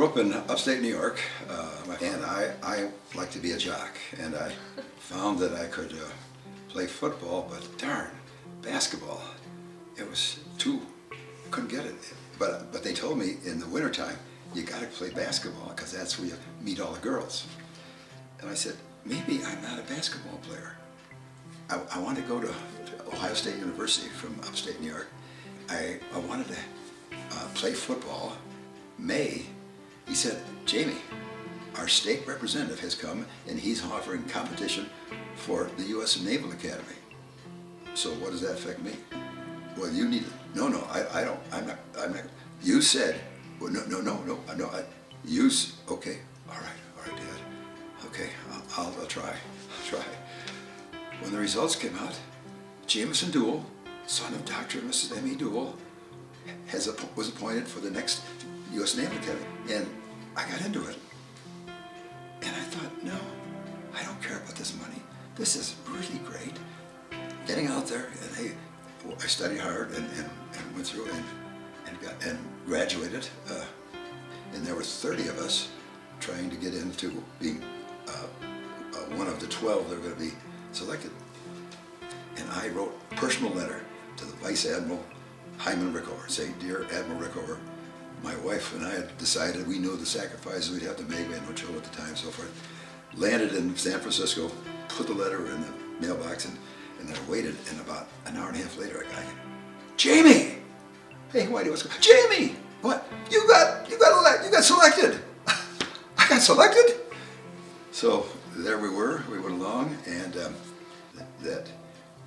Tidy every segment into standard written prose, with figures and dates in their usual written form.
grew up in upstate New York, and I like to be a jock, and I found that I could play football, but darn, basketball, it was couldn't get it. But they told me in the wintertime, you got to play basketball because that's where you meet all the girls. And I said, maybe I'm not a basketball player. I wanted to go to Ohio State University from upstate New York. I wanted to play football. He said, Jamie, our state representative has come and he's offering competition for the U.S. Naval Academy. So what does that affect me? Well, you need it. No, I don't. I'm not. You said, well, no. Okay, all right, Dad. Okay, I'll try. When the results came out, Jamieson Deuel, son of Dr. and Mrs. M.E. Deuel, was appointed for the next U.S. Naval Academy, and I got into it. And I thought, no, I don't care about this money. This is really great. Getting out there, and I studied hard and went through and graduated. And there were 30 of us trying to get into being one of the 12 that were going to be selected. And I wrote a personal letter to the Vice Admiral Hyman Rickover saying, Dear Admiral Rickover, my wife and I had decided we knew the sacrifices we'd have to make. We had no children at the time, so forth. Landed in San Francisco, put the letter in the mailbox, and then I waited, and about an hour and a half later, I got, Jamie! Hey, Whitey, what's going on? Jamie! What? You got selected! I got selected? So there we went along, and that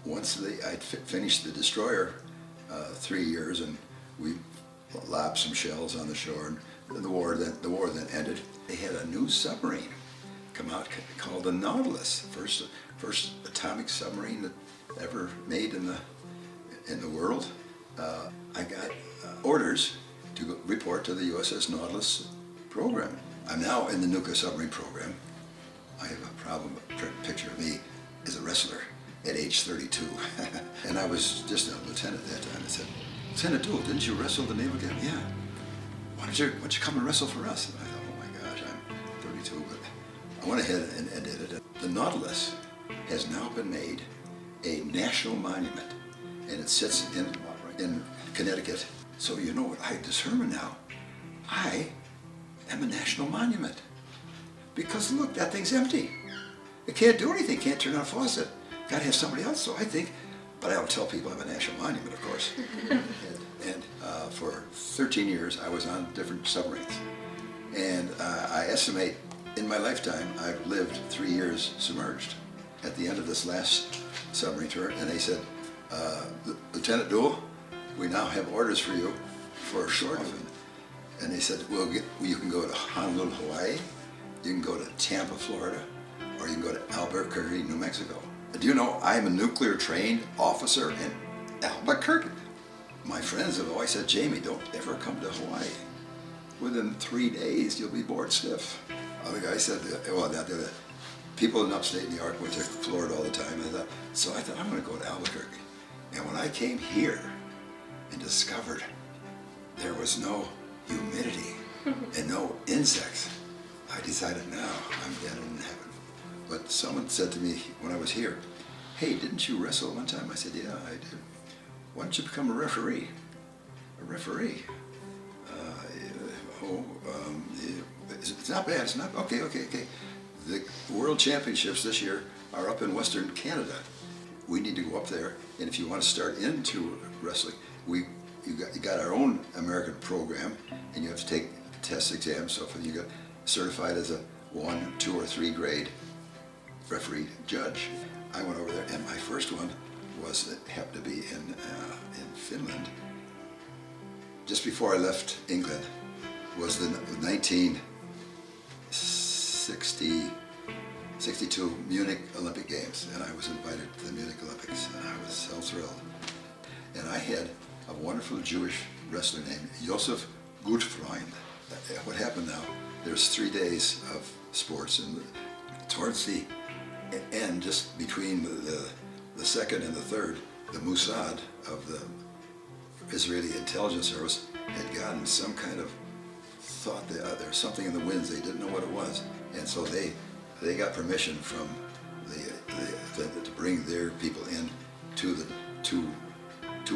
once I'd finished the destroyer 3 years, and we lobbed some shells on the shore, and the war then ended. They had a new submarine come out called the Nautilus, first atomic submarine that ever made in the world. I got orders to report to the USS Nautilus program. I'm now in the nuclear submarine program. I have a problem. A picture of me as a wrestler at age 32, and I was just a lieutenant at that time. I said, Lieutenant Deuel, didn't you wrestle the Naval Academy? Yeah. Why don't you come and wrestle for us? And I thought, oh my gosh, I'm 32, but I went ahead and did it. The Nautilus has now been made a national monument, and it sits in Connecticut. So you know what I determined now? I am a national monument. Because look, that thing's empty. It can't do anything, can't turn on a faucet. Got to have somebody else, so I think, but I don't tell people I'm a national monument, of course. and for 13 years, I was on different submarines. And I estimate in my lifetime, I've lived 3 years submerged. At the end of this last submarine tour, and they said, Lieutenant Deuel, we now have orders for you for a short of it. And they said, well, you can go to Honolulu, Hawaii, you can go to Tampa, Florida, or you can go to Albuquerque, New Mexico. Do you know I'm a nuclear trained officer in Albuquerque? My friends have always said, Jamie, don't ever come to Hawaii. Within 3 days, you'll be bored stiff. Other guy said, well, the people in upstate New York went to Florida all the time. So I thought, I'm going to go to Albuquerque. And when I came here and discovered there was no humidity and no insects, I decided, now I'm dead in heaven. But someone said to me when I was here, hey, didn't you wrestle one time? I said, yeah, I did. Why don't you become a referee? A referee? It's not bad, it's not, okay. The World Championships this year are up in Western Canada. We need to go up there, and if you want to start into wrestling, you got our own American program, and you have to take test exams, so if you get certified as a 1, 2, or 3 grade referee judge. I went over there, and my first one happened to be in Finland. Just before I left England was the 1962 Munich Olympic Games, and I was invited to the Munich Olympics, and I was so thrilled. And I had a wonderful Jewish wrestler named Josef Gutfreund. What happened now, there's 3 days of sports, and towards the end, just between the second and the third, the Mossad of the Israeli intelligence service had gotten some kind of thought that there was something in the winds. They didn't know what it was, and so they got permission from to bring their people in to the two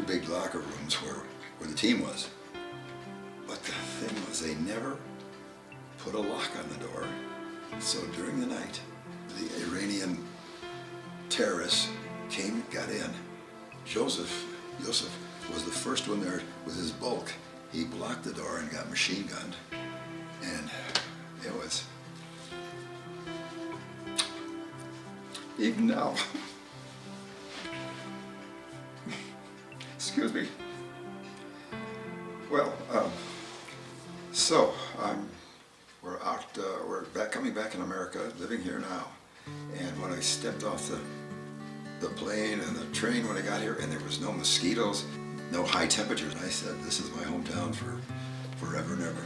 big locker rooms where the team was. But the thing was, they never put a lock on the door. So during the night, the Iranian terrorists got in. Joseph was the first one there with his bulk. He blocked the door and got machine gunned. And it was, even now, excuse me. Well, so we're coming back in America, living here now. And when I stepped off the plane and the train when I got here, and there was no mosquitoes, no high temperatures, I said, this is my hometown for forever and ever.